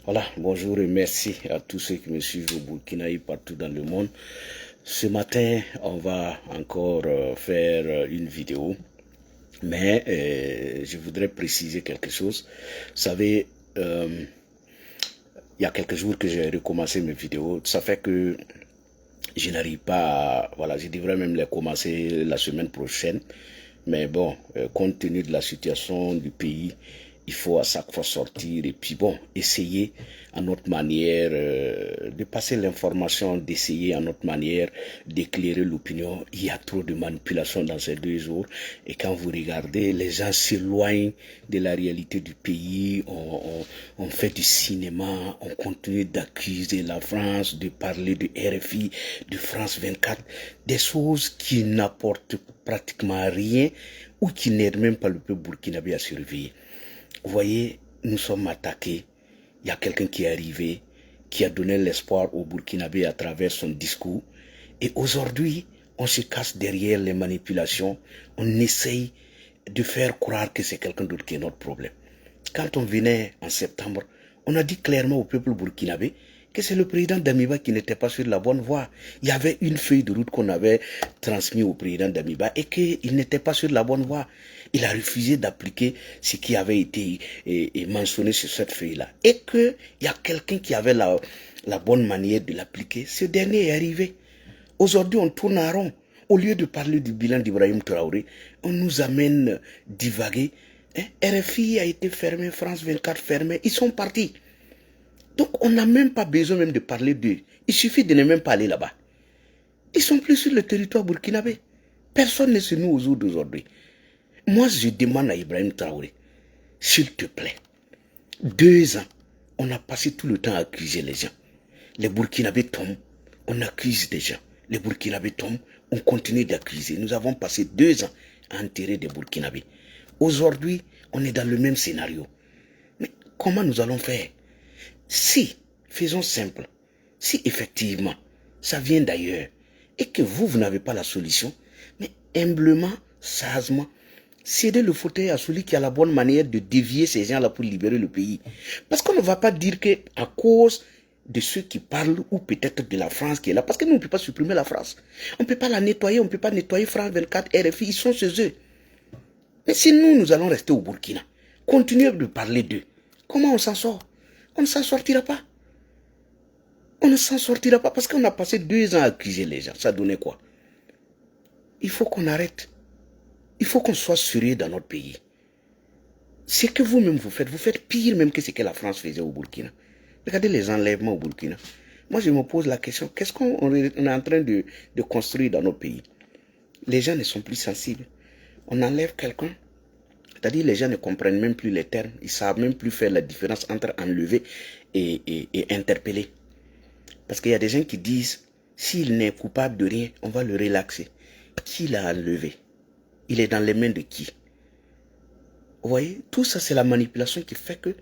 Voilà, bonjour et merci à tous ceux qui me suivent au Burkina et partout dans le monde. Ce matin, on va encore faire une vidéo, mais je voudrais préciser quelque chose. Vous savez, il y a quelques jours que j'ai recommencé mes vidéos. Ça fait que je n'arrive pas à... Voilà, je devrais même les commencer la semaine prochaine. Mais bon, compte tenu de la situation du pays, il faut à chaque fois sortir et puis bon, essayer à notre manière de passer l'information, d'essayer à notre manière d'éclairer l'opinion. Il y a trop de manipulation dans ces 2 jours et quand vous regardez, les gens s'éloignent de la réalité du pays, on fait du cinéma, on continue d'accuser la France, de parler de RFI, de France 24, des choses qui n'apportent pratiquement rien ou qui n'aident même pas le peuple burkinabé à survivre. Vous voyez, nous sommes attaqués. Il y a quelqu'un qui est arrivé, qui a donné l'espoir au Burkinabé à travers son discours. Et aujourd'hui, on se cache derrière les manipulations. On essaye de faire croire que c'est quelqu'un d'autre qui est notre problème. Quand on venait en septembre, on a dit clairement au peuple burkinabé que c'est le président d'Amiba qui n'était pas sur la bonne voie. Il y avait une feuille de route qu'on avait transmise au président d'Amiba et qu'il n'était pas sur la bonne voie. Il a refusé d'appliquer ce qui avait été mentionné sur cette feuille-là. Et qu'il y a quelqu'un qui avait la bonne manière de l'appliquer. Ce dernier est arrivé. Aujourd'hui, on tourne en rond. Au lieu de parler du bilan d'Ibrahim Traoré, on nous amène divaguer. RFI a été fermé, France 24 fermé. Ils sont partis. Donc, on n'a même pas besoin même de parler d'eux. Il suffit de ne même pas aller là-bas. Ils sont plus sur le territoire burkinabé. Personne n'est sur nous aux jours d'aujourd'hui. Moi, je demande à Ibrahim Traoré, s'il te plaît, 2 ans, on a passé tout le temps à accuser les gens. Les Burkinabés tombent, on accuse des gens. Les Burkinabés tombent, on continue d'accuser. Nous avons passé 2 ans à enterrer des Burkinabés. Aujourd'hui, on est dans le même scénario. Mais comment nous allons faire? Si, faisons simple, si effectivement, ça vient d'ailleurs, et que vous n'avez pas la solution, mais humblement, sagement, cédez le fauteuil à celui qui a la bonne manière de dévier ces gens-là pour libérer le pays. Parce qu'on ne va pas dire que à cause de ceux qui parlent, ou peut-être de la France qui est là, parce que nous, on ne peut pas supprimer la France. On ne peut pas la nettoyer, on ne peut pas nettoyer France 24, RFI, ils sont chez eux. Mais si nous allons rester au Burkina, continuer de parler d'eux, comment on s'en sort? On ne s'en sortira pas. On ne s'en sortira pas parce qu'on a passé 2 ans à accuser les gens. Ça donnait quoi? Il faut qu'on arrête. Il faut qu'on soit sérieux dans notre pays. Ce que vous-même vous faites pire même que ce que la France faisait au Burkina. Regardez les enlèvements au Burkina. Moi, je me pose la question, qu'est-ce qu'on est en train de construire dans notre pays? Les gens ne sont plus sensibles. On enlève quelqu'un. C'est-à-dire les gens ne comprennent même plus les termes. Ils ne savent même plus faire la différence entre enlever et interpeller. Parce qu'il y a des gens qui disent, s'il n'est coupable de rien, on va le relaxer. Qui l'a enlevé? Il est dans les mains de qui? Vous voyez, tout ça c'est la manipulation qui fait que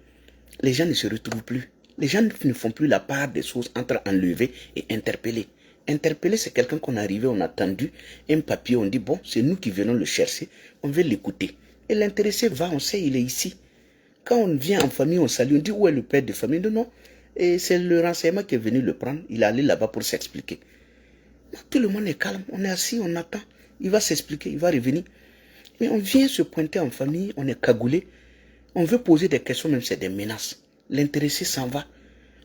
les gens ne se retrouvent plus. Les gens ne font plus la part des choses entre enlever et interpeller. Interpeller, c'est quelqu'un qu'on est arrivé, on a tendu un papier, on dit, bon, c'est nous qui venons le chercher, on veut l'écouter. Et l'intéressé va, on sait, il est ici. Quand on vient en famille, on salue, on dit, où est le père de famille? Non, non. Et c'est le renseignement qui est venu le prendre. Il est allé là-bas pour s'expliquer. Tout le monde est calme, on est assis, on attend. Il va s'expliquer, il va revenir. Mais on vient se pointer en famille, on est cagoulé. On veut poser des questions, même c'est des menaces. L'intéressé s'en va.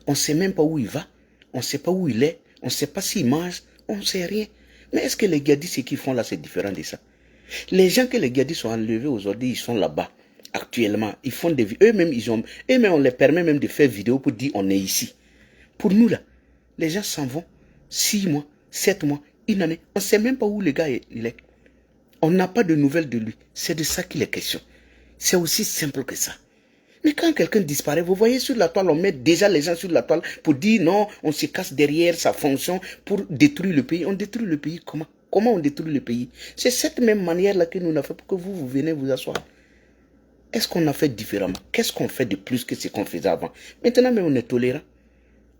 On ne sait même pas où il va. On ne sait pas où il est. On ne sait pas s'il mange. On ne sait rien. Mais est-ce que les gadis, ce qu'ils font là, c'est différent de ça? Les gens que les gadis sont enlevés aujourd'hui, ils sont là-bas. Actuellement, ils font des vidéos. Eux-mêmes, on les permet même de faire vidéo pour dire on est ici. Pour nous là, les gens s'en vont. 6 mois, 7 mois, une année. On ne sait même pas où le gars il est. On n'a pas de nouvelles de lui. C'est de ça qu'il est question. C'est aussi simple que ça. Mais quand quelqu'un disparaît, vous voyez sur la toile, on met déjà les gens sur la toile pour dire non, on se casse derrière sa fonction pour détruire le pays. On détruit le pays comment? Comment on détruit le pays? C'est cette même manière-là que nous avons fait pour que vous venez vous asseoir. Est-ce qu'on a fait différemment? Qu'est-ce qu'on fait de plus que ce qu'on faisait avant? Maintenant, mais on est tolérant.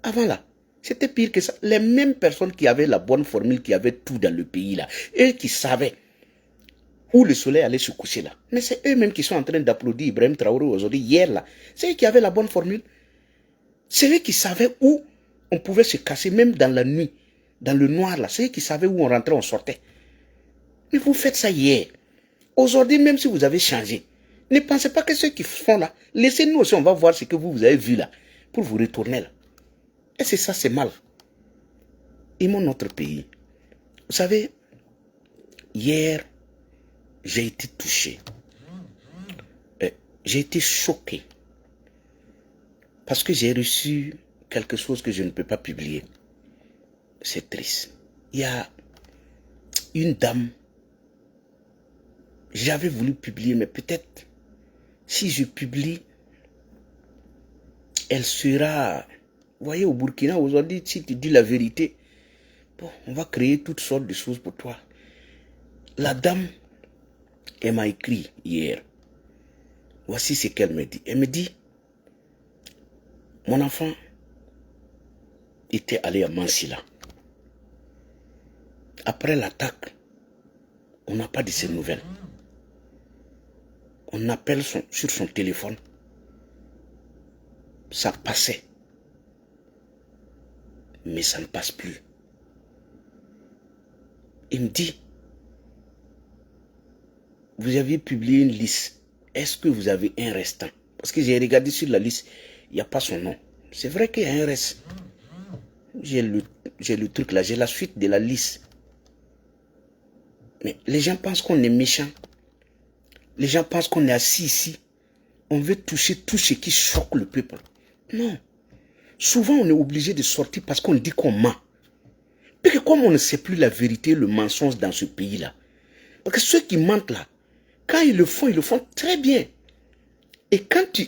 Avant là, c'était pire que ça. Les mêmes personnes qui avaient la bonne formule, qui avaient tout dans le pays là, eux qui savaient où le soleil allait se coucher là. Mais c'est eux-mêmes qui sont en train d'applaudir Ibrahim Traoré aujourd'hui, hier là. C'est eux qui avaient la bonne formule. C'est eux qui savaient où on pouvait se cacher, même dans la nuit, dans le noir là. C'est eux qui savaient où on rentrait, on sortait. Mais vous faites ça hier. Aujourd'hui, même si vous avez changé, ne pensez pas que ceux qui font là, laissez-nous aussi, on va voir ce que vous avez vu là, pour vous retourner là. Et c'est ça, c'est mal. Aimons notre pays. Vous savez, hier, j'ai été touché. J'ai été choqué. Parce que j'ai reçu quelque chose que je ne peux pas publier. C'est triste. Il y a une dame. J'avais voulu publier, mais peut-être, si je publie, elle sera... Vous voyez, au Burkina, aujourd'hui, si tu dis la vérité, bon, on va créer toutes sortes de choses pour toi. La dame, elle m'a écrit hier. Voici ce qu'elle me dit. Elle me dit, mon enfant était allé à Mansilla. Après l'attaque, on n'a pas de ses nouvelles. On appelle sur son téléphone. Ça passait. Mais ça ne passe plus. Il me dit, vous aviez publié une liste. Est-ce que vous avez un restant? Parce que j'ai regardé sur la liste, il n'y a pas son nom. C'est vrai qu'il y a un reste. J'ai le truc là, j'ai la suite de la liste. Mais les gens pensent qu'on est méchant. Les gens pensent qu'on est assis ici. On veut toucher tout ce qui choque le peuple. Non. Souvent, on est obligé de sortir parce qu'on dit qu'on ment. Puis que comme on ne sait plus la vérité, le mensonge dans ce pays-là. Parce que ceux qui mentent là, quand ils le font très bien. Et quand tu...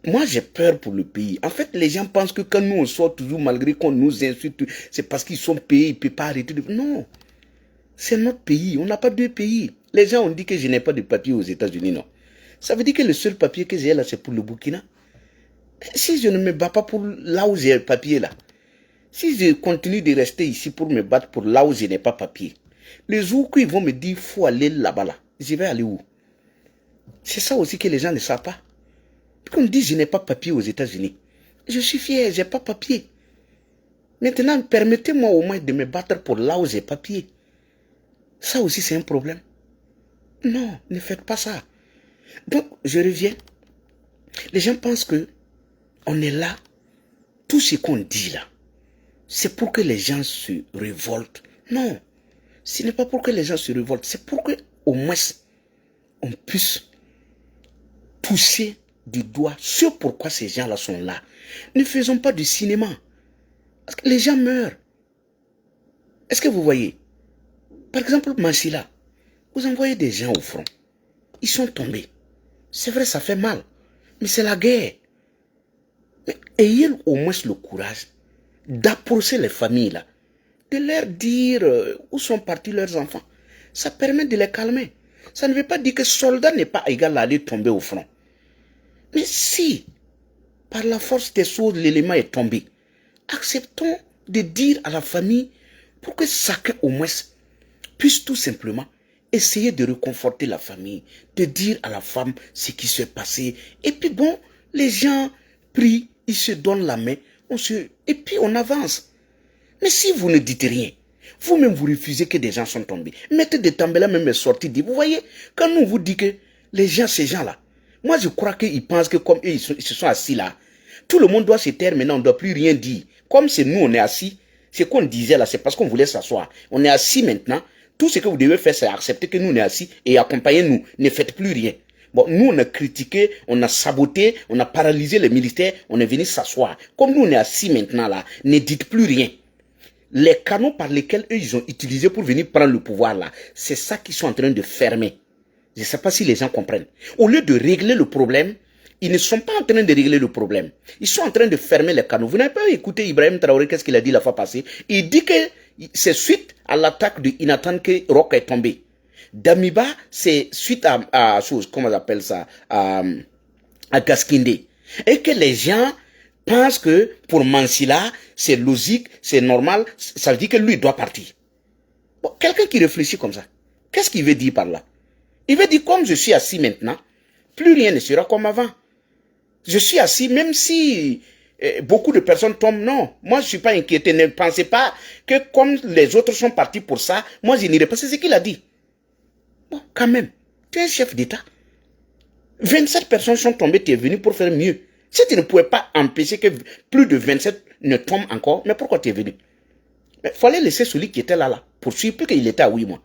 moi, j'ai peur pour le pays. En fait, les gens pensent que quand nous, on sort toujours, malgré qu'on nous insulte, c'est parce qu'ils sont payés, ils ne peuvent pas arrêter de... Non. C'est notre pays. On n'a pas deux pays. Les gens ont dit que je n'ai pas de papier aux États-Unis, non. Ça veut dire que le seul papier que j'ai là, c'est pour le Burkina. Si je ne me bats pas pour là où j'ai le papier là, si je continue de rester ici pour me battre pour là où je n'ai pas papier, les jours qu'ils vont me dire qu'il faut aller là-bas, là, je vais aller où? C'est ça aussi que les gens ne savent pas. Quand on dit je n'ai pas papier aux États-Unis, je suis fier, je n'ai pas papier. Maintenant, permettez-moi au moins de me battre pour là où j'ai papier. Ça aussi, c'est un problème. Non, ne faites pas ça. Donc, je reviens. Les gens pensent que on est là. Tout ce qu'on dit là, c'est pour que les gens se révoltent. Non, ce n'est pas pour que les gens se révoltent. C'est pour que, au moins, on puisse toucher du doigt ce pourquoi ces gens-là sont là. Ne faisons pas du cinéma. Parce que les gens meurent. Est-ce que vous voyez? Par exemple, Mansilla, vous envoyez des gens au front. Ils sont tombés. C'est vrai, ça fait mal. Mais c'est la guerre. Mais ayez au moins le courage d'approcher les familles là. De leur dire où sont partis leurs enfants. Ça permet de les calmer. Ça ne veut pas dire que soldat n'est pas égal à aller tomber au front. Mais si, par la force des choses, l'élément est tombé, acceptons de dire à la famille pour que chacun au moins puisse tout simplement essayer de réconforter la famille, de dire à la femme ce qui s'est passé. Et puis bon, les gens prient, ils se donnent la main, et puis on avance. Mais si vous ne dites rien, vous-même vous refusez que des gens sont tombés. Mettez des tambellas même sortis, vous voyez, quand nous vous dit que Les gens, ces gens-là, moi je crois qu'ils pensent que comme eux, ils se sont assis là, tout le monde doit se taire maintenant, on ne doit plus rien dire. Comme c'est nous, on est assis, ce qu'on disait là, c'est parce qu'on voulait s'asseoir. On est assis maintenant, tout ce que vous devez faire, c'est accepter que nous, on est assis et accompagner-nous. Ne faites plus rien. Bon, nous, on a critiqué, on a saboté, on a paralysé les militaires, on est venu s'asseoir. Comme nous, on est assis maintenant là, ne dites plus rien. Les canaux par lesquels eux, ils ont utilisé pour venir prendre le pouvoir là, c'est ça qu'ils sont en train de fermer. Je ne sais pas si les gens comprennent. Au lieu de régler le problème, ils ne sont pas en train de régler le problème. Ils sont en train de fermer les canaux. Vous n'avez pas écouté Ibrahim Traoré, qu'est-ce qu'il a dit la fois passée? Il dit que c'est suite à l'attaque de Inatan que Rock est tombé. Damiba, c'est suite à chose, comment on appelle ça, à Gaskinde. Et que les gens pensent que pour Mansila, c'est logique, c'est normal, ça veut dire que lui doit partir. Bon, quelqu'un qui réfléchit comme ça, qu'est-ce qu'il veut dire par là? Il veut dire, comme je suis assis maintenant, plus rien ne sera comme avant. Je suis assis, même si beaucoup de personnes tombent, non. Moi, je ne suis pas inquiété. Ne pensez pas que comme les autres sont partis pour ça, moi, je n'irai pas. C'est ce qu'il a dit. Bon, quand même, tu es un chef d'État. 27 personnes sont tombées, tu es venu pour faire mieux. Si tu ne pouvais pas empêcher que plus de 27 ne tombent encore, mais pourquoi tu es venu? Il fallait laisser celui qui était là, poursuivre, puis qu'il était à 8 mois.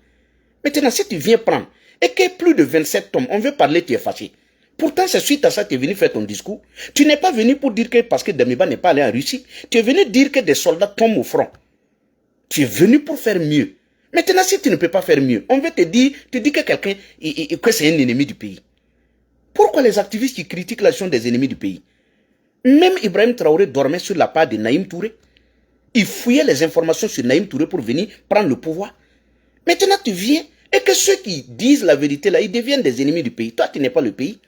Maintenant, si tu viens prendre, et que plus de 27 tombent, on veut parler, tu es fâché. Pourtant, c'est suite à ça que tu es venu faire ton discours. Tu n'es pas venu pour dire que parce que Damiba n'est pas allé en Russie, tu es venu dire que des soldats tombent au front. Tu es venu pour faire mieux. Maintenant, si tu ne peux pas faire mieux, on veut te dire que quelqu'un, que c'est un ennemi du pays. Pourquoi les activistes qui critiquent l'action des ennemis du pays? Même Ibrahim Traoré dormait sur la part de Naïm Touré. Il fouillait les informations sur Naïm Touré pour venir prendre le pouvoir. Maintenant, tu viens et que ceux qui disent la vérité là, ils deviennent des ennemis du pays. Toi, tu n'es pas le pays.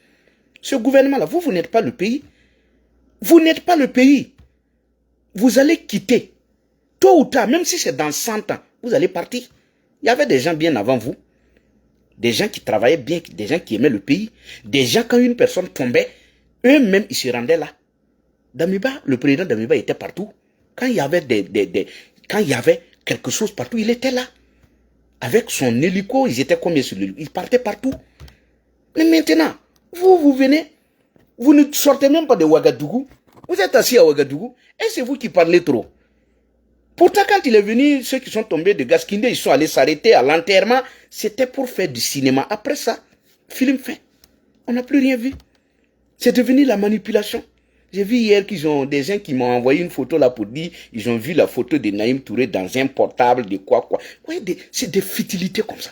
Ce gouvernement-là, vous n'êtes pas le pays. Vous n'êtes pas le pays. Vous allez quitter. Tôt ou tard, même si c'est dans 100 ans, vous allez partir. Il y avait des gens bien avant vous. Des gens qui travaillaient bien, des gens qui aimaient le pays. Des gens, quand une personne tombait, eux-mêmes, ils se rendaient là. Damiba, le président Damiba était partout. Quand il y avait quand il y avait quelque chose partout, il était là. Avec son hélico, ils étaient combien sur l'hélico? Ils partaient partout. Mais maintenant, vous venez, vous ne sortez même pas de Ouagadougou. Vous êtes assis à Ouagadougou et c'est vous qui parlez trop. Pourtant, quand il est venu, ceux qui sont tombés de Gaskinde, ils sont allés s'arrêter à l'enterrement. C'était pour faire du cinéma. Après ça, film fait. On n'a plus rien vu. C'est devenu la manipulation. J'ai vu hier qu'ils ont des gens qui m'ont envoyé une photo là pour dire ils ont vu la photo de Naïm Touré dans un portable de quoi. Ouais, c'est des futilités comme ça.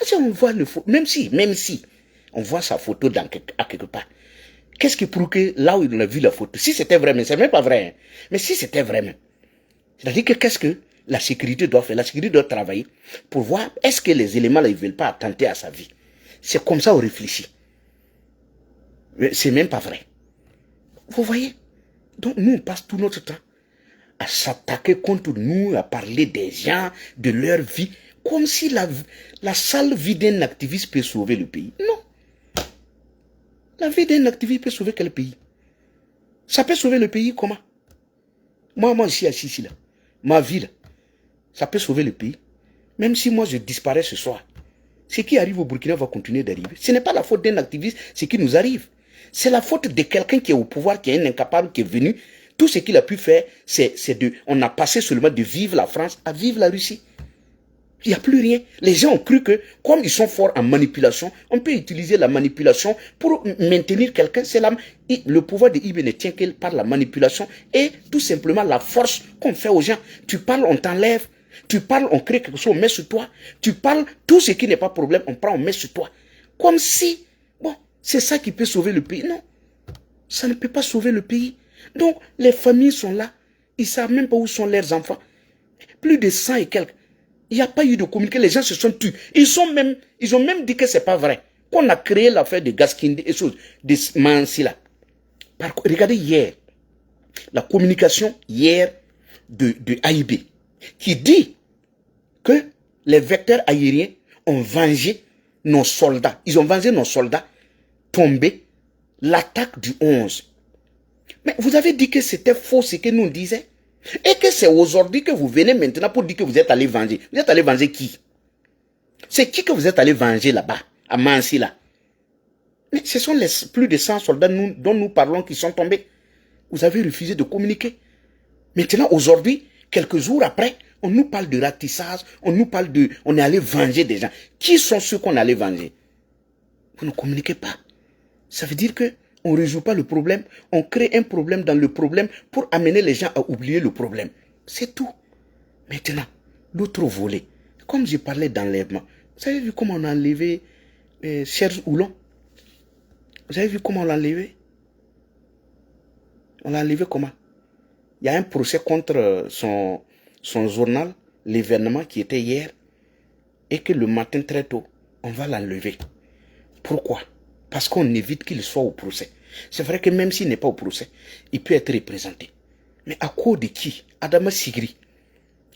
Si on voit le même si on voit sa photo à quelque part. Qu'est-ce qui prouve que là où on a vu la photo, si c'était vrai, mais c'est même pas vrai, hein, mais si c'était vrai même, c'est-à-dire que qu'est-ce que la sécurité doit faire? La sécurité doit travailler pour voir est-ce que les éléments là ils veulent pas attenter à sa vie. C'est comme ça on réfléchit. Mais c'est même pas vrai. Vous voyez? Donc nous on passe tout notre temps à s'attaquer contre nous, à parler des gens, de leur vie, comme si la sale vie d'un activiste peut sauver le pays. Non. La vie d'un activiste peut sauver quel pays? Ça peut sauver le pays comment? Moi, je suis assis ici là. Ma vie là, ça peut sauver le pays. Même si moi je disparais ce soir, ce qui arrive au Burkina va continuer d'arriver. Ce n'est pas la faute d'un activiste, ce qui nous arrive. C'est la faute de quelqu'un qui est au pouvoir, qui est un incapable, qui est venu. Tout ce qu'il a pu faire, on a passé seulement de vivre la France à vivre la Russie. Il n'y a plus rien. Les gens ont cru que, comme ils sont forts en manipulation, on peut utiliser la manipulation pour maintenir quelqu'un. C'est le pouvoir de IB ne tient que par la manipulation et tout simplement la force qu'on fait aux gens. Tu parles, on t'enlève. Tu parles, on crée quelque chose, on met sur toi. Tu parles, tout ce qui n'est pas problème, on prend, on met sur toi. Comme si, bon, c'est ça qui peut sauver le pays. Non, ça ne peut pas sauver le pays. Donc, les familles sont là. Ils ne savent même pas où sont leurs enfants. Plus de 100 et quelques. Il n'y a pas eu de communiqué. Les gens se sont tués. Ils ont même dit que ce n'est pas vrai. Qu'on a créé l'affaire de Gaskinde et choses, de Mansila. Regardez hier, la communication hier de AIB, qui dit que les vecteurs aériens ont vengé nos soldats. Ils ont vengé nos soldats tombés l'attaque du 11. Mais vous avez dit que c'était faux ce que nous disaient. Et que c'est aujourd'hui que vous venez maintenant pour dire que vous êtes allé venger. Vous êtes allé venger qui? C'est qui que vous êtes allé venger là-bas, à Mansila? Mais ce sont les plus de 100 soldats dont nous parlons qui sont tombés. Vous avez refusé de communiquer. Maintenant, aujourd'hui, quelques jours après, on nous parle de ratissage, on nous parle de... On est allé venger des gens. Qui sont ceux qu'on allait venger? Vous ne communiquez pas. Ça veut dire que on ne résout pas le problème, on crée un problème dans le problème pour amener les gens à oublier le problème. C'est tout. Maintenant, l'autre volet, comme je parlais d'enlèvement, vous avez vu comment on a enlevé Serge Oulon? Vous avez vu comment on l'a enlevé? On l'a enlevé comment? Il y a un procès contre son journal, l'événement qui était hier, et que le matin très tôt, on va l'enlever. Pourquoi? Parce qu'on évite qu'il soit au procès. C'est vrai que même s'il n'est pas au procès, il peut être représenté. Mais à cause de qui? Adama Sigri.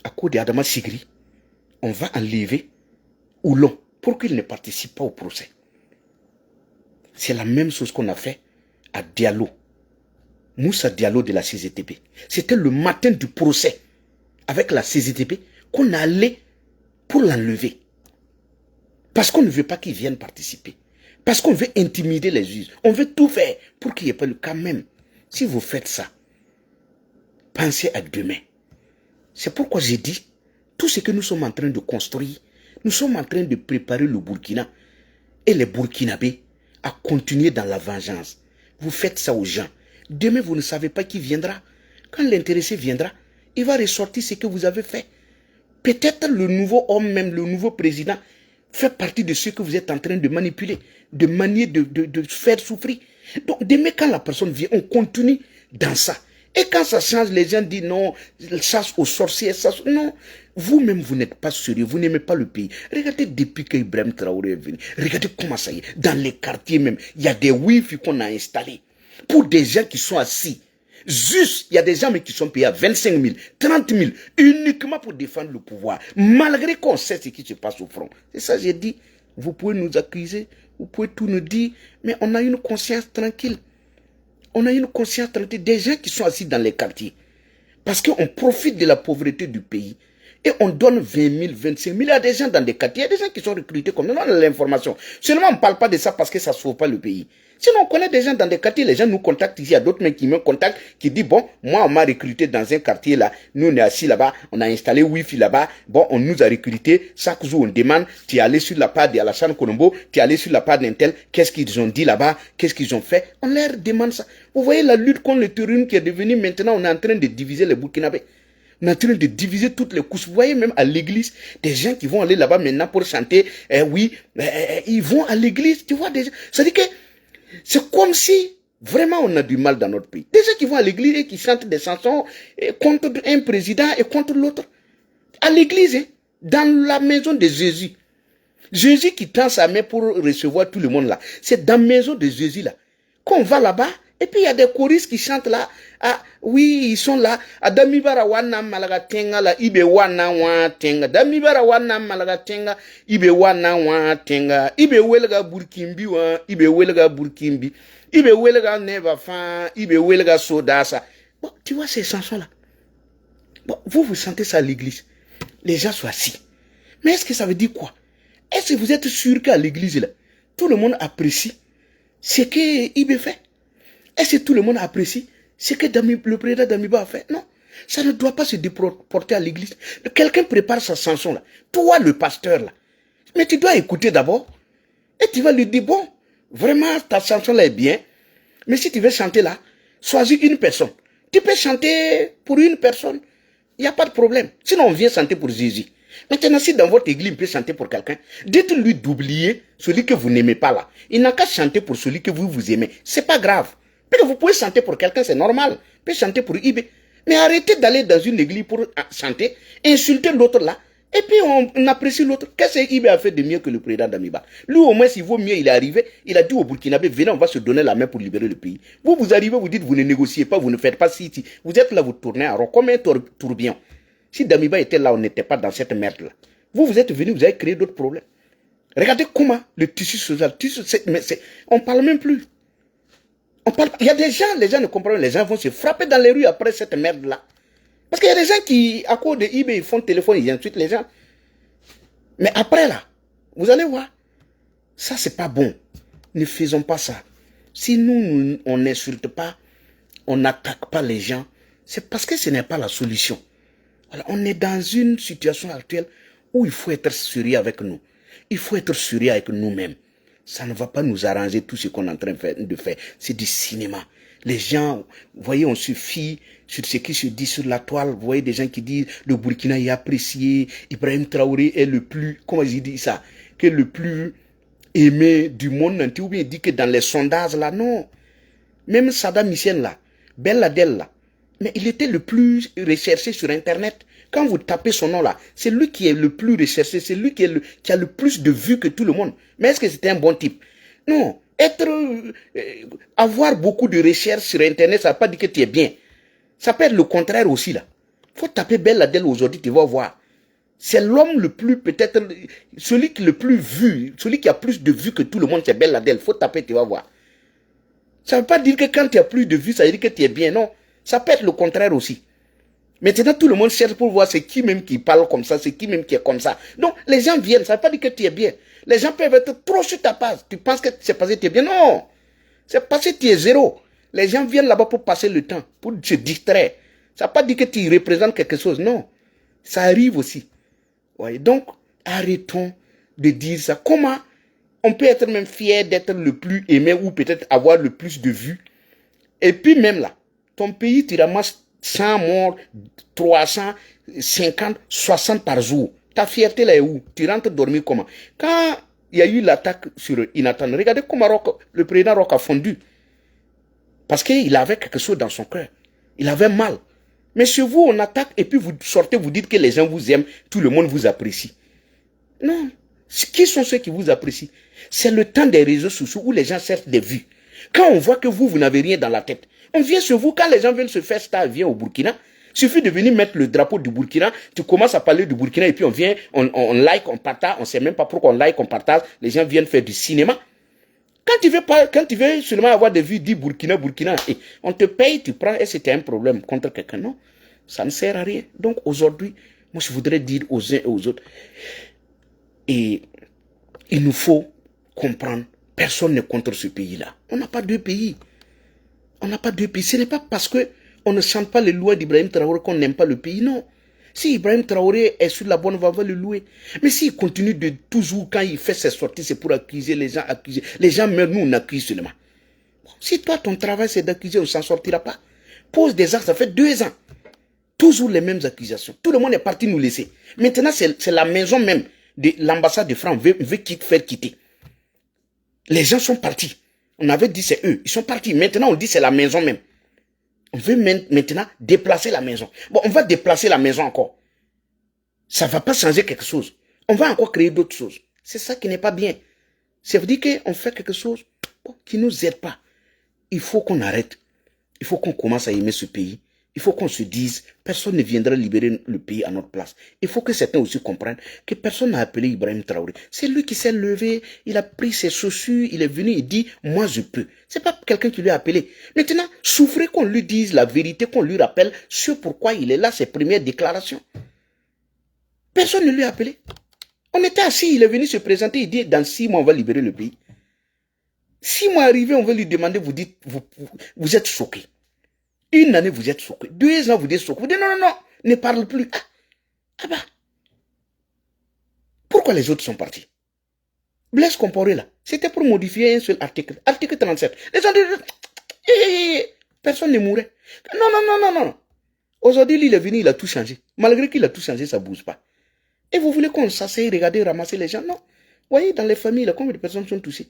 À cause d'Adama Sigri, on va enlever Oulon pour qu'il ne participe pas au procès. C'est la même chose qu'on a fait à Diallo. Moussa Diallo de la CGTP. C'était le matin du procès avec la CGTP qu'on allait pour l'enlever. Parce qu'on ne veut pas qu'il vienne participer. Parce qu'on veut intimider les juges. On veut tout faire pour qu'il n'y ait pas le cas même. Si vous faites ça, pensez à demain. C'est pourquoi j'ai dit, tout ce que nous sommes en train de construire, nous sommes en train de préparer le Burkina et les Burkinabés à continuer dans la vengeance. Vous faites ça aux gens. Demain, vous ne savez pas qui viendra. Quand l'intéressé viendra, il va ressortir ce que vous avez fait. Peut-être le nouveau homme, même le nouveau président, fait partie de ceux que vous êtes en train de manipuler, de manier, de faire souffrir. Donc, demain, quand la personne vient, on continue dans ça. Et quand ça change, les gens disent non, chasse aux sorciers, chasse... Non, vous-même, vous n'êtes pas sérieux, vous n'aimez pas le pays. Regardez depuis que Ibrahim Traoré est venu, regardez comment ça y est. Dans les quartiers même, il y a des Wi-Fi qu'on a installés pour des gens qui sont assis. Juste, il y a des gens qui sont payés à 25 000, 30 000, uniquement pour défendre le pouvoir, malgré qu'on sait ce qui se passe au front. C'est ça que j'ai dit. Vous pouvez nous accuser, vous pouvez tout nous dire, mais on a une conscience tranquille. On a une conscience tranquille des gens qui sont assis dans les quartiers. Parce qu'on profite de la pauvreté du pays. Et on donne 20 000, 25 000. Il y a des gens dans des quartiers, il y a des gens qui sont recrutés comme nous. On a l'information. Seulement, on ne parle pas de ça parce que ça ne sauve pas le pays. Sinon, on connaît des gens dans des quartiers, les gens nous contactent ici, il y a d'autres mecs qui me contactent, qui disent, bon, moi, on m'a recruté dans un quartier là, nous, on est assis là-bas, on a installé Wi-Fi là-bas, bon, on nous a recruté, chaque jour, on demande, tu es allé sur la page d'Alassane Colombo, tu es allé sur la page d'Intel, qu'est-ce qu'ils ont dit là-bas, qu'est-ce qu'ils ont fait, on leur demande ça. Vous voyez la lutte contre le terrorisme qui est devenue maintenant, on est en train de diviser les Burkinabés. On est en train de diviser toutes les couches. Vous voyez même à l'église, des gens qui vont aller là-bas maintenant pour chanter, ils vont à l'église, tu vois, des gens. C'est-à-dire que c'est comme si vraiment on a du mal dans notre pays. Des gens qui vont à l'église et qui chantent des chansons contre un président et contre l'autre. À l'église, dans la maison de Jésus. Jésus qui tend sa main pour recevoir tout le monde là. C'est dans la maison de Jésus là. Quand on va là-bas, et puis il y a des choristes qui chantent là. Ah oui, ils sont là. Adamibara wana malagatenga la ibe wana wa tenga. Damibara wana malagatenga ibe wana wa tenga. Ibe welga burkimbi wa ibe welga burkimbi. Ibe welga neva fan ibe welga sodasa. Bon, tu vois ces chansons là. Bon, vous sentez ça à l'église. Les gens sont assis. Mais est-ce que ça veut dire quoi? Est-ce que vous êtes sûr qu'à l'église là, tout le monde apprécie ce que Ibe fait? Est-ce que tout le monde apprécie ce que le président Damiba a fait? Non. Ça ne doit pas se déporter à l'église. Quelqu'un prépare sa chanson là. Toi, le pasteur là. Mais tu dois écouter d'abord. Et tu vas lui dire, bon, vraiment, ta chanson là est bien. Mais si tu veux chanter là, choisis une personne. Tu peux chanter pour une personne. Il n'y a pas de problème. Sinon, on vient chanter pour Jésus. Maintenant, si dans votre église, il peut chanter pour quelqu'un, dites-lui d'oublier celui que vous n'aimez pas là. Il n'a qu'à chanter pour celui que vous aimez. C'est pas grave. Parce que vous pouvez chanter pour quelqu'un, c'est normal. Vous pouvez chanter pour Ibe. Mais arrêtez d'aller dans une église pour chanter, insulter l'autre là, et puis on apprécie l'autre. Qu'est-ce que Ibe a fait de mieux que le président Damiba? Lui, au moins, s'il vaut mieux, il est arrivé, il a dit au Burkinabé, venez, on va se donner la main pour libérer le pays. Vous arrivez, vous dites, vous ne négociez pas, vous ne faites pas si. Vous êtes là, vous tournez en rond, comme un tourbillon. Si Damiba était là, on n'était pas dans cette merde-là. Vous êtes venu, vous avez créé d'autres problèmes. Regardez comment le tissu social, on ne parle même plus. Il y a des gens, les gens ne comprennent pas, les gens vont se frapper dans les rues après cette merde-là. Parce qu'il y a des gens qui, à cause de eBay, ils font téléphone, ils insultent les gens. Mais après là, vous allez voir, ça c'est pas bon. ne faisons pas ça. Si nous, on n'insulte pas, on n'attaque pas les gens, c'est parce que ce n'est pas la solution. Alors, on est dans une situation actuelle où il faut être sérieux avec nous. Il faut être sérieux avec nous-mêmes. Ça ne va pas nous arranger tout ce qu'on est en train de faire. C'est du cinéma. Les gens, vous voyez, on se fie sur ce qui se dit sur la toile. Vous voyez des gens qui disent le Burkina est apprécié, Ibrahim Traoré est le plus, comment ils disent ça, que le plus aimé du monde entier. Ou bien il dit que dans les sondages là, non. Même Saddam Hussein là, Ben Laden là, mais il était le plus recherché sur Internet. Quand vous tapez son nom là, c'est lui qui est le plus recherché, c'est lui qui a le plus de vues que tout le monde. Mais est-ce que c'était un bon type? Non. Avoir beaucoup de recherches sur Internet, ça ne veut pas dire que tu es bien. Ça peut être le contraire aussi là. Il faut taper Ben Laden aujourd'hui, tu vas voir. C'est l'homme le plus, peut-être, celui qui est le plus vu, celui qui a plus de vues que tout le monde, c'est Ben Laden. Il faut taper, tu vas voir. Ça ne veut pas dire que quand tu as plus de vues, ça veut dire que tu es bien, non. Ça peut être le contraire aussi. Maintenant, tout le monde cherche pour voir c'est qui même qui parle comme ça, c'est qui même qui est comme ça. Donc, les gens viennent, ça ne veut pas dire que tu es bien. Les gens peuvent être trop sur ta page. Tu penses que c'est parce que tu es bien. Non, c'est parce que tu es zéro. Les gens viennent là-bas pour passer le temps, pour se distraire. Ça ne veut pas dire que tu représentes quelque chose, non. Ça arrive aussi. Ouais, donc, arrêtons de dire ça. Comment on peut être même fier d'être le plus aimé ou peut-être avoir le plus de vues. Et puis même là, ton pays, tu ramasses 100 morts, 300, 50, 60 par jour. Ta fierté là est où? Tu rentres dormir comment? Quand il y a eu l'attaque sur Inatan, regardez comment le président Roch a fondu. Parce qu'il avait quelque chose dans son cœur. Il avait mal. Mais chez vous, on attaque et puis vous sortez, vous dites que les gens vous aiment, tout le monde vous apprécie. Non. Qui sont ceux qui vous apprécient? C'est le temps des réseaux sociaux où les gens cherchent des vues. Quand on voit que vous n'avez rien dans la tête, on vient sur vous. Quand les gens veulent se faire star, viens au Burkina. Il suffit de venir mettre le drapeau du Burkina. Tu commences à parler du Burkina et puis on vient, on like, on partage. On ne sait même pas pourquoi on like, on partage. Les gens viennent faire du cinéma. Quand tu veux seulement avoir des vues, dis Burkina, Burkina. Et on te paye, tu prends et c'était un problème contre quelqu'un. Non, ça ne sert à rien. Donc aujourd'hui, moi je voudrais dire aux uns et aux autres, et il nous faut comprendre, personne n'est contre ce pays-là. On n'a pas deux pays. On n'a pas deux pays. Ce n'est pas parce qu'on ne chante pas les lois d'Ibrahim Traoré qu'on n'aime pas le pays, non. Si Ibrahim Traoré est sur la bonne voie, on va le louer. Mais s'il continue de toujours, quand il fait ses sorties, c'est pour accuser les gens, accuser. Les gens meurent, nous on accuse seulement. Bon, si toi ton travail c'est d'accuser, on ne s'en sortira pas. Pose des actes, ça fait 2 ans. Toujours les mêmes accusations. Tout le monde est parti nous laisser. Maintenant c'est la maison même de l'ambassade de France veut faire quitter. Les gens sont partis. On avait dit c'est eux. Ils sont partis. Maintenant, on dit c'est la maison même. On veut maintenant déplacer la maison. Bon, on va déplacer la maison encore. Ça ne va pas changer quelque chose. On va encore créer d'autres choses. C'est ça qui n'est pas bien. Ça veut dire qu'on fait quelque chose qui ne nous aide pas. Il faut qu'on arrête. Il faut qu'on commence à aimer ce pays. Il faut qu'on se dise, personne ne viendra libérer le pays à notre place. Il faut que certains aussi comprennent que personne n'a appelé Ibrahim Traoré. C'est lui qui s'est levé, il a pris ses chaussures, il est venu et dit, moi je peux. C'est pas quelqu'un qui lui a appelé. Maintenant, souffrez qu'on lui dise la vérité, qu'on lui rappelle ce pourquoi il est là, ses premières déclarations. Personne ne lui a appelé. On était assis, il est venu se présenter, il dit, dans 6 mois, on va libérer le pays. 6 mois arrivés, on va lui demander, vous dites, vous êtes choqué. 1 année, vous êtes choqué. 2 ans, vous êtes choqué. Vous dites non, non, non, ne parle plus. Ah bah. Pourquoi les autres sont partis? Blaise Compaoré là, c'était pour modifier un seul article. Article 37. Les gens disent, personne ne mourait. Non, non, non, non, non. Aujourd'hui, il est venu, il a tout changé. Malgré qu'il a tout changé, ça ne bouge pas. Et vous voulez qu'on s'asseye, regarder, ramasser les gens? Non. Vous voyez, dans les familles, là, combien de personnes sont touchées?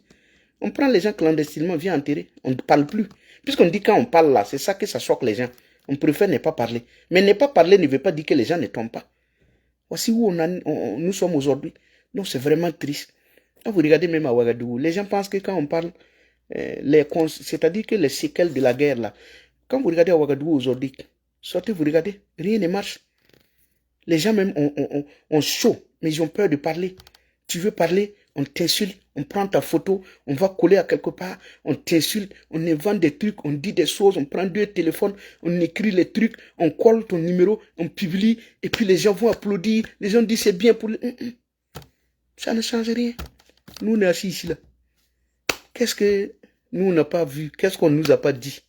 On prend les gens clandestinement, vient enterrer. On ne parle plus. Puisqu'on dit quand on parle là, c'est ça que ça choque les gens. On préfère ne pas parler. Mais ne pas parler ne veut pas dire que les gens ne tombent pas. Voici où nous sommes aujourd'hui. Donc c'est vraiment triste. Quand vous regardez même à Ouagadougou, les gens pensent que quand on parle, c'est-à-dire que les séquelles de la guerre là, quand vous regardez à Ouagadougou aujourd'hui, sortez, vous regardez, rien ne marche. Les gens même ont chaud, mais ils ont peur de parler. Tu veux parler, on t'insulte, on prend ta photo, on va coller à quelque part, on t'insulte, on invente des trucs, on dit des choses, on prend 2 téléphones, on écrit les trucs, on colle ton numéro, on publie, et puis les gens vont applaudir, les gens disent c'est bien pour le... Ça ne change rien. Nous, on est assis ici là. qu'est-ce que nous, on n'a pas vu? Qu'est-ce qu'on ne nous a pas dit?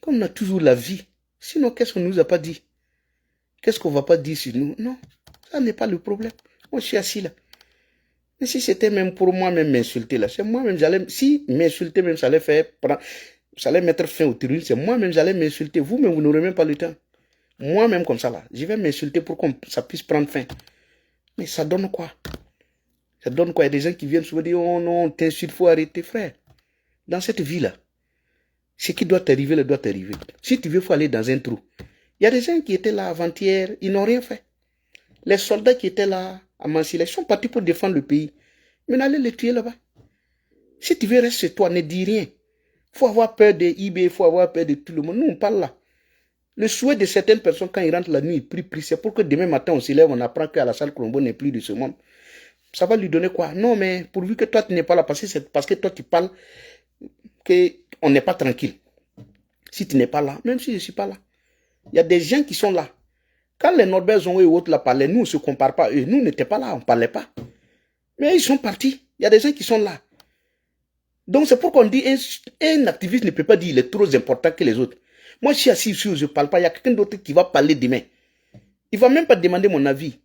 Comme on a toujours la vie. Sinon, qu'est-ce qu'on ne nous a pas dit? Qu'est-ce qu'on ne va pas dire sur nous? Non, ça n'est pas le problème. Moi, je suis assis là. Mais si c'était même pour moi-même m'insulter là, c'est moi-même, si m'insulter même, ça allait mettre fin au tribunal, c'est moi-même, j'allais m'insulter. Vous-même, vous n'aurez même pas le temps. Moi-même, comme ça là, je vais m'insulter pour que ça puisse prendre fin. Mais ça donne quoi? Ça donne quoi? Il y a des gens qui viennent souvent dire, oh non, t'insultes, faut arrêter, frère. Dans cette vie-là, ce qui doit t'arriver, le doit t'arriver. Si tu veux, il faut aller dans un trou. Il y a des gens qui étaient là avant-hier, ils n'ont rien fait. Les soldats qui étaient là à Mansilla, ils sont partis pour défendre le pays. Mais allez les tuer là-bas. Si tu veux rester chez toi, ne dis rien. Il faut avoir peur des IB, il faut avoir peur de tout le monde. Nous, on parle là. Le souhait de certaines personnes, quand ils rentrent la nuit, ils prient, c'est pour que demain matin, on se lève, on apprend qu'à la salle Colombo n'est plus de ce monde. Ça va lui donner quoi? Non, mais pourvu que toi, tu n'es pas là, parce que toi, tu parles, qu'on n'est pas tranquille. Si tu n'es pas là, même si je ne suis pas là, il y a des gens qui sont là. Quand les Norbert Zongo et autres là parlaient, nous, on ne se compare pas. Eux, nous, n'étions pas là, on ne parlait pas. Mais ils sont partis. Il y a des gens qui sont là. Donc, c'est pourquoi on dit un activiste ne peut pas dire qu'il est trop important que les autres. Moi, je suis assis ici, je ne parle pas. Il y a quelqu'un d'autre qui va parler demain. Il ne va même pas demander mon avis.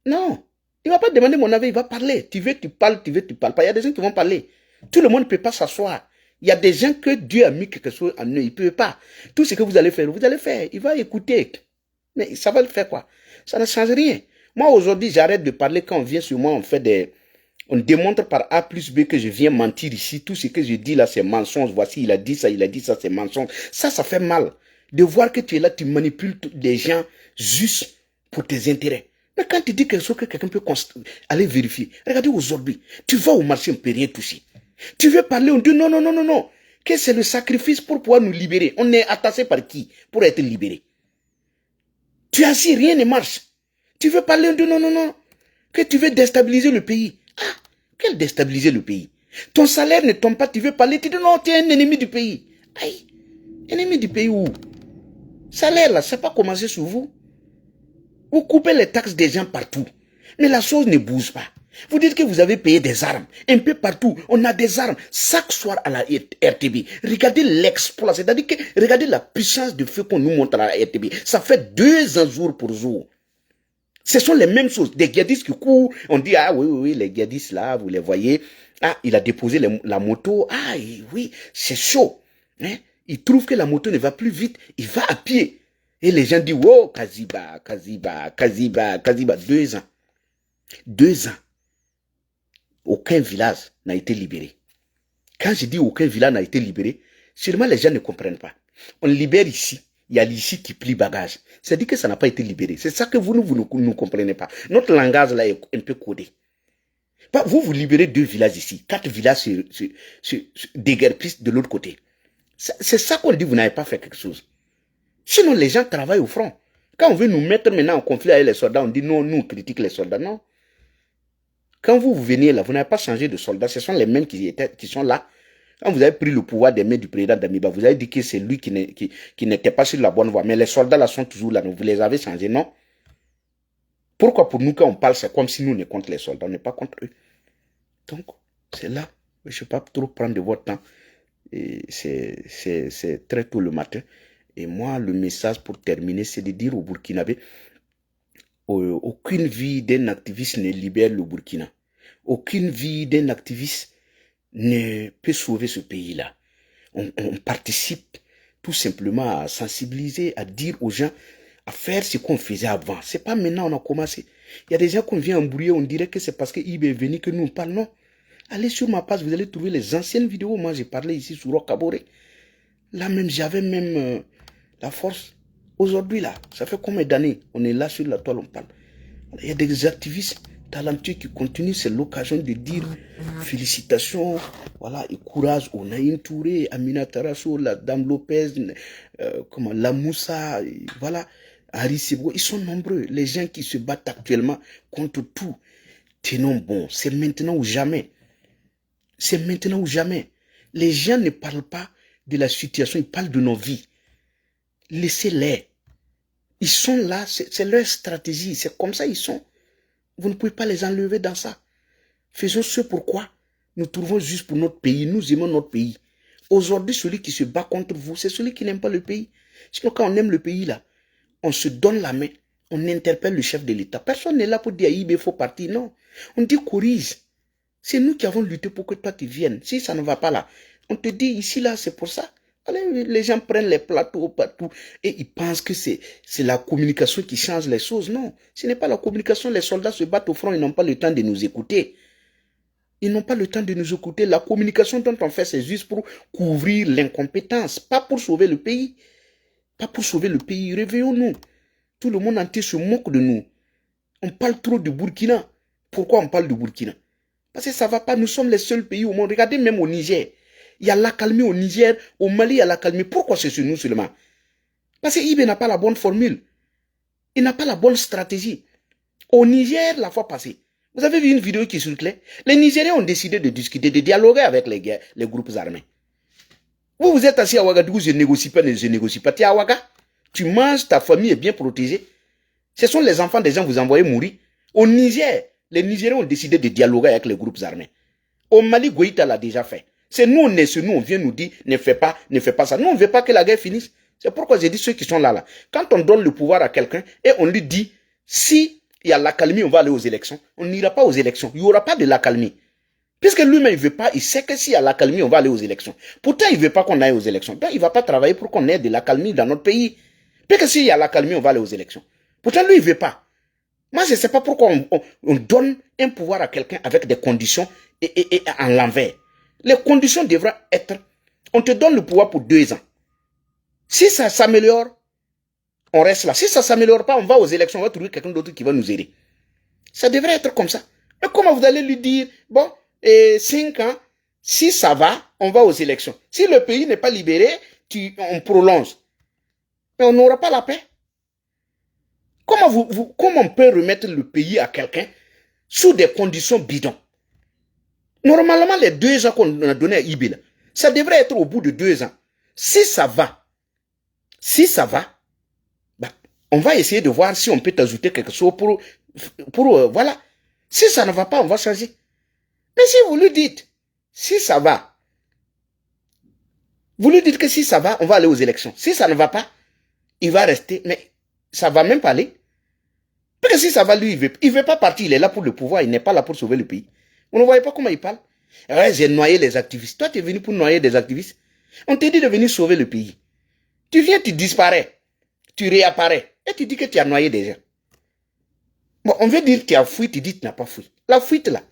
Non. Il ne va pas demander mon avis, il va parler. Tu veux, tu parles, tu veux, tu parles pas. Il y a des gens qui vont parler. Tout le monde ne peut pas s'asseoir. Il y a des gens que Dieu a mis quelque chose en eux. Il ne peut pas. Tout ce que vous allez faire. Il va écouter. Mais ça va le faire quoi? Ça ne change rien. Moi, aujourd'hui, j'arrête de parler quand on vient sur moi, on démontre par A plus B que je viens mentir ici. Tout ce que je dis là, c'est mensonge. Voici, il a dit ça, c'est mensonge. Ça fait mal. De voir que tu es là, tu manipules des gens juste pour tes intérêts. Mais quand tu dis quelque chose que quelqu'un peut aller vérifier, regardez aujourd'hui, tu vas au marché, on ne peut rien toucher. Tu veux parler, on dit non, non, non, non, non. Que c'est le sacrifice pour pouvoir nous libérer. On est attaché par qui pour être libéré? Tu es assis, rien ne marche. Tu veux parler, on dit non, non, non. Que tu veux déstabiliser le pays. Ah, quel déstabiliser le pays? Ton salaire ne tombe pas, tu veux parler, tu dis non, tu es un ennemi du pays. Aïe, ennemi du pays où? Salaire là, ça n'a pas commencé sur vous. Vous coupez les taxes des gens partout. Mais la chose ne bouge pas. Vous dites que vous avez payé des armes. Un peu partout, on a des armes. Chaque soir à la RTB. Regardez l'exploit. C'est-à-dire que regardez la puissance de feu qu'on nous montre à la RTB. Ça fait 2 ans jour pour jour. Ce sont les mêmes choses. Des guédistes qui courent. On dit, ah oui, oui, oui, les guédistes là, vous les voyez. Ah, il a déposé la moto. Ah oui, c'est chaud. Hein? Il trouve que la moto ne va plus vite. Il va à pied. Et les gens disent, oh, Kaziba, Kaziba, Kaziba, Kaziba. 2 ans. 2 ans. Aucun village n'a été libéré. Quand je dis aucun village n'a été libéré, sûrement les gens ne comprennent pas. On libère ici. Il y a l'ici qui plie bagage. C'est-à-dire que ça n'a pas été libéré. C'est ça que vous ne comprenez pas. Notre langage là est un peu codé. Vous libérez 2 villages ici. 4 villages se déguerpissent de l'autre côté. C'est ça qu'on dit, vous n'avez pas fait quelque chose. Sinon, les gens travaillent au front. Quand on veut nous mettre maintenant en conflit avec les soldats, on dit non, nous on critique les soldats. Non. Quand vous venez là, vous n'avez pas changé de soldats. Ce sont les mêmes qui sont là. Quand vous avez pris le pouvoir des mains du président Damiba, vous avez dit que c'est lui qui n'était pas sur la bonne voie. Mais les soldats là sont toujours là. Donc vous les avez changés, non? Pourquoi pour nous, quand on parle, c'est comme si nous, on est contre les soldats, on n'est pas contre eux. Donc, c'est là. Je ne vais pas trop prendre de votre temps. C'est très tôt le matin. Et moi, le message pour terminer, c'est de dire au Burkinabé, aucune vie d'un activiste ne libère le Burkina. Aucune vie d'un activiste ne peut sauver ce pays-là. On participe tout simplement à sensibiliser, à dire aux gens, à faire ce qu'on faisait avant. C'est pas maintenant on a commencé. Il y a des gens qu'on vient embrouiller, on dirait que c'est parce que IB est venu que nous on parle. Non. Allez sur ma page, vous allez trouver les anciennes vidéos. Moi, j'ai parlé ici sur Rokaboré. Là même, j'avais même la force. Aujourd'hui, là, ça fait combien d'années on est là sur la toile, on parle. Il y a des activistes talentueux qui continuent. C'est l'occasion de dire félicitations, voilà, et courage au Naïm Touré, Amina Tarasso, la Dame Lopez, la Moussa, voilà, Harry Sebo. Ils sont nombreux, les gens qui se battent actuellement contre tout. Tenons bon, c'est maintenant ou jamais. C'est maintenant ou jamais. Les gens ne parlent pas de la situation, ils parlent de nos vies. Laissez-les. Ils sont là, c'est leur stratégie, c'est comme ça ils sont. Vous ne pouvez pas les enlever dans ça. Faisons ce pourquoi nous trouvons juste pour notre pays. Nous aimons notre pays. Aujourd'hui, celui qui se bat contre vous, c'est celui qui n'aime pas le pays. Sinon, quand on aime le pays, là, on se donne la main. On interpelle le chef de l'État. Personne n'est là pour dire, il faut partir. Non. On dit, corrige. C'est nous qui avons lutté pour que toi, tu viennes. Si ça ne va pas là, on te dit, ici, là, c'est pour ça. Allez, les gens prennent les plateaux partout et ils pensent que c'est la communication qui change les choses. Non, ce n'est pas la communication. Les soldats se battent au front, ils n'ont pas le temps de nous écouter. Ils n'ont pas le temps de nous écouter. La communication dont on fait, c'est juste pour couvrir l'incompétence, pas pour sauver le pays. Pas pour sauver le pays. Réveillons-nous. Tout le monde entier se moque de nous. On parle trop du Burkina. Pourquoi on parle du Burkina? Parce que ça ne va pas. Nous sommes les seuls pays au monde. Regardez même au Niger. Il y a l'accalmie au Niger, au Mali, il y a l'accalmie. Pourquoi c'est sur nous seulement? Parce que Ibé n'a pas la bonne formule. Il n'a pas la bonne stratégie. Au Niger, la fois passée, vous avez vu une vidéo qui circulait? Les Nigériens ont décidé de discuter, de dialoguer avec les groupes armés. Vous, vous êtes assis à Ouagadougou, je ne négocie pas, je négocie pas. Tu es à Ouaga, tu manges, ta famille est bien protégée. Ce sont les enfants des gens que vous envoyez mourir. Au Niger, les Nigériens ont décidé de dialoguer avec les groupes armés. Au Mali, Goïta l'a déjà fait. C'est nous, on est sur nous, on vient nous dire, ne fais pas ça. Nous, on ne veut pas que la guerre finisse. C'est pourquoi j'ai dit ceux qui sont là. Quand on donne le pouvoir à quelqu'un et on lui dit, si il y a l'accalmie, on va aller aux élections, on n'ira pas aux élections. Il n'y aura pas de l'accalmie. Puisque lui-même, il ne veut pas, il sait que s'il y a l'accalmie, on va aller aux élections. Pourtant, il ne veut pas qu'on aille aux élections. Donc, il ne va pas travailler pour qu'on ait de l'accalmie dans notre pays. Puisque s'il y a l'accalmie, on va aller aux élections. Pourtant, lui, il ne veut pas. Moi, je ne sais pas pourquoi on donne un pouvoir à quelqu'un avec des conditions et en l'envers. Les conditions devraient être, on te donne le pouvoir pour 2 ans. Si ça s'améliore, on reste là. Si ça ne s'améliore pas, on va aux élections, on va trouver quelqu'un d'autre qui va nous aider. Ça devrait être comme ça. Mais comment vous allez lui dire, bon, 5 ans, si ça va, on va aux élections. Si le pays n'est pas libéré, on prolonge. Mais on n'aura pas la paix. Comment on peut remettre le pays à quelqu'un sous des conditions bidons? Normalement, les 2 ans qu'on a donné à Ibé, ça devrait être au bout de 2 ans. Si ça va, bah, on va essayer de voir si on peut ajouter quelque chose pour voilà. Si ça ne va pas, on va changer. Mais si vous lui dites, si ça va, vous lui dites que si ça va, on va aller aux élections. Si ça ne va pas, il va rester. Mais ça ne va même pas aller. Parce que si ça va, lui, il veut pas partir. Il est là pour le pouvoir. Il n'est pas là pour sauver le pays. Vous ne voyez pas comment il parle? Ouais, j'ai noyé les activistes. Toi, tu es venu pour noyer des activistes. On te dit de venir sauver le pays. Tu viens, tu disparais. Tu réapparais. Et tu dis que tu as noyé des gens. Bon, on veut dire que tu as fui, tu dis que tu n'as pas fui. La fuite, là.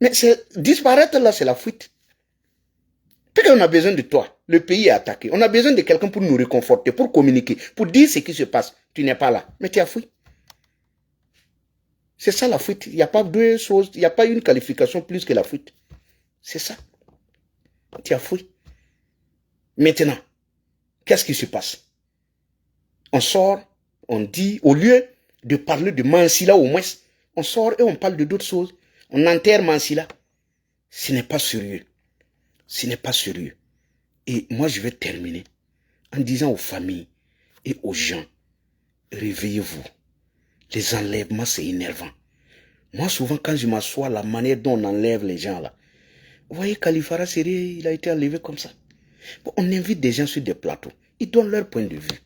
Mais disparaître, là, c'est la fuite. Parce qu'on a besoin de toi. Le pays est attaqué. On a besoin de quelqu'un pour nous réconforter, pour communiquer, pour dire ce qui se passe. Tu n'es pas là. Mais tu as fui. C'est ça la fuite. Il n'y a pas 2 choses. Il n'y a pas une qualification plus que la fuite. C'est ça. Tu as fui. Maintenant, qu'est-ce qui se passe? On sort, on dit, au lieu de parler de Mansilla au moins, on sort et on parle de d'autres choses. On enterre Mansilla. Ce n'est pas sérieux. Ce n'est pas sérieux. Et moi, je vais terminer en disant aux familles et aux gens, réveillez-vous. Les enlèvements, c'est énervant. Moi, souvent, quand je m'assois, la manière dont on enlève les gens, là. Vous voyez, Kalifara Séré, il a été enlevé comme ça. Bon, on invite des gens sur des plateaux. Ils donnent leur point de vue.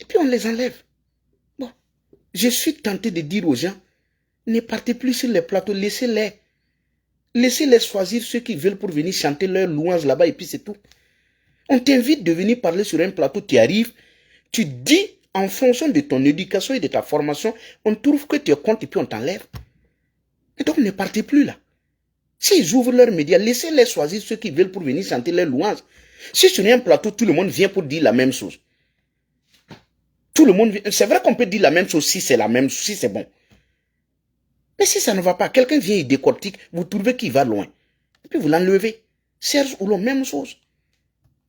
Et puis, on les enlève. Bon, je suis tenté de dire aux gens, ne partez plus sur les plateaux, laissez-les. Laissez-les choisir ceux qui veulent pour venir chanter leurs louanges là-bas et puis c'est tout. On t'invite de venir parler sur un plateau, tu arrives, tu dis en fonction de ton éducation et de ta formation, on trouve que tu es contre et puis on t'enlève. Et donc ne partez plus là. S'ils ouvrent leurs médias, laissez-les choisir ceux qui veulent pour venir chanter leurs louanges. Si sur un plateau, tout le monde vient pour dire la même chose. Tout le monde vient. C'est vrai qu'on peut dire la même chose si c'est la même, si c'est bon. Mais si ça ne va pas, quelqu'un vient, il décortique, vous trouvez qu'il va loin. Et puis vous l'enlevez. Serge Oulon, même chose.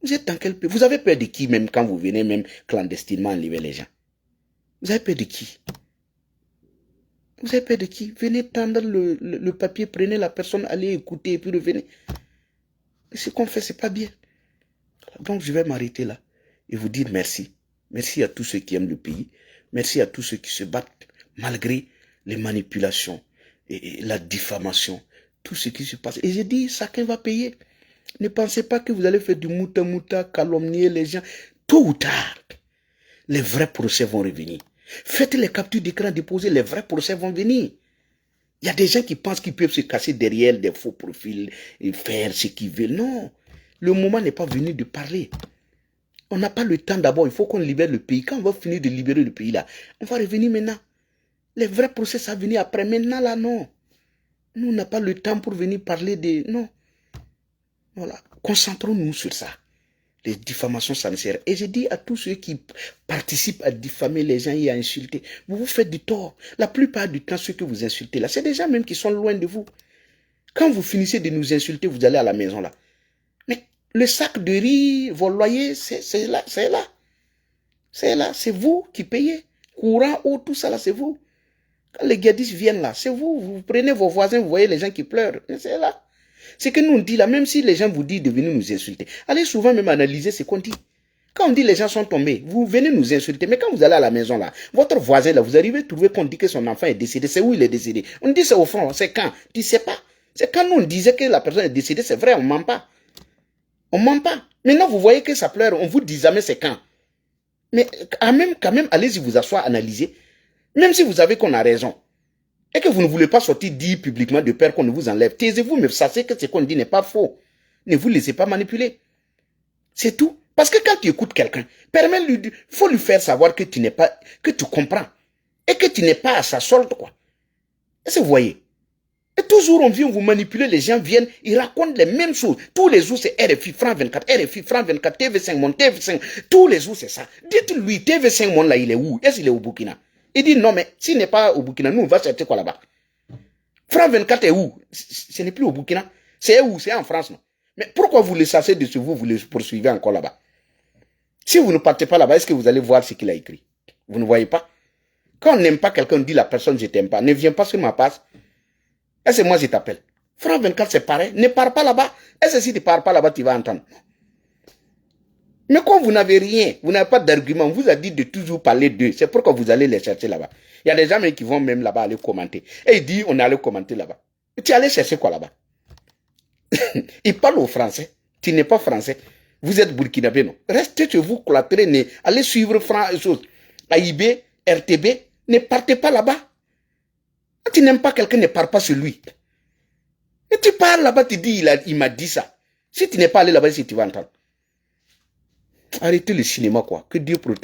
Vous êtes dans quel pays? Vous avez peur de qui même quand vous venez même clandestinement enlever les gens? Vous avez peur de qui? Vous avez peur de qui? Venez tendre le papier, prenez la personne, allez écouter et puis revenez. Ce qu'on fait, c'est pas bien. Donc je vais m'arrêter là et vous dire merci. Merci à tous ceux qui aiment le pays. Merci à tous ceux qui se battent malgré les manipulations et la diffamation tout ce qui se passe. Et j'ai dit, chacun va payer. Ne pensez pas que vous allez faire du mouta-mouta, calomnier les gens. Tôt ou tard, les vrais procès vont revenir. Faites les captures d'écran, déposez, les vrais procès vont venir. Il y a des gens qui pensent qu'ils peuvent se casser derrière des faux profils et faire ce qu'ils veulent. Non, le moment n'est pas venu de parler. On n'a pas le temps d'abord, il faut qu'on libère le pays. Quand on va finir de libérer le pays là, on va revenir maintenant. Les vrais procès, ça va venir après. Maintenant là, non. Nous, on n'a pas le temps pour venir parler de... Non. Voilà. Concentrons-nous sur ça. Les diffamations, ça ne sert. Et je dis à tous ceux qui participent à diffamer les gens et à insulter, vous vous faites du tort. La plupart du temps, ceux que vous insultez là, c'est des gens même qui sont loin de vous. Quand vous finissez de nous insulter, vous allez à la maison là. Mais le sac de riz, vos loyers, c'est là, c'est là. C'est là, c'est vous qui payez. Courant, eau, tout ça là, c'est vous. Quand les guédistes viennent là, c'est vous. Vous prenez vos voisins, vous voyez les gens qui pleurent. C'est là. C'est que nous on dit là, même si les gens vous disent de venir nous insulter, allez souvent même analyser ce qu'on dit. Quand on dit les gens sont tombés, vous venez nous insulter, mais quand vous allez à la maison là, votre voisin là, vous arrivez à trouver qu'on dit que son enfant est décédé, c'est où il est décédé. On dit c'est au fond, c'est quand. Tu sais pas. C'est quand nous on disait que la personne est décédée, c'est vrai, on ment pas. On ment pas. Maintenant vous voyez que ça pleure, on vous dit jamais c'est quand. Mais quand même, allez-y vous asseoir, analyser. Même si vous savez qu'on a raison. Et que vous ne voulez pas sortir dire publiquement de peur qu'on ne vous enlève. Taisez-vous, mais sachez que ce qu'on dit n'est pas faux. Ne vous laissez pas manipuler. C'est tout. Parce que quand tu écoutes quelqu'un, il faut lui faire savoir que tu n'es pas, que tu comprends. Et que tu n'es pas à sa solde, quoi. Est-ce que vous voyez? Et toujours on vient vous manipuler, les gens viennent, ils racontent les mêmes choses. Tous les jours c'est RFI, France 24, RFI, France 24, TV5 Monde, TV5. Tous les jours c'est ça. Dites-lui, TV5 Monde là, il est où? Est-ce qu'il est au Burkina? Il dit non, mais s'il n'est pas au Burkina, nous on va chercher quoi là-bas? France 24 est où? Ce n'est plus au Burkina. C'est où? C'est en France, non? Mais pourquoi vous le chassez de vous, vous le poursuivez encore là-bas? Si vous ne partez pas là-bas, est-ce que vous allez voir ce qu'il a écrit? Vous ne voyez pas? Quand on n'aime pas quelqu'un, on dit la personne je t'aime pas. Ne viens pas sur ma page. Est-ce que moi je t'appelle? France 24 c'est pareil. Ne pars pas là-bas. Est-ce que si tu ne pars pas là-bas, tu vas entendre? Mais quand vous n'avez rien, vous n'avez pas d'argument, on vous a dit de toujours parler d'eux. C'est pourquoi vous allez les chercher là-bas. Il y a des gens qui vont même là-bas aller commenter. Et ils disent, on est allé commenter là-bas. Tu es allé chercher quoi là-bas? Ils parlent au français. Tu n'es pas français. Vous êtes burkinabé, non? Restez chez vous, cloîtrez, allez suivre AIB, RTB. Ne partez pas là-bas. Tu n'aimes pas quelqu'un, ne pars pas sur lui. Et tu parles là-bas, tu dis, il m'a dit ça. Si tu n'es pas allé là-bas, si tu vas entendre. Arrêtez le cinéma, quoi. Que Dieu protège.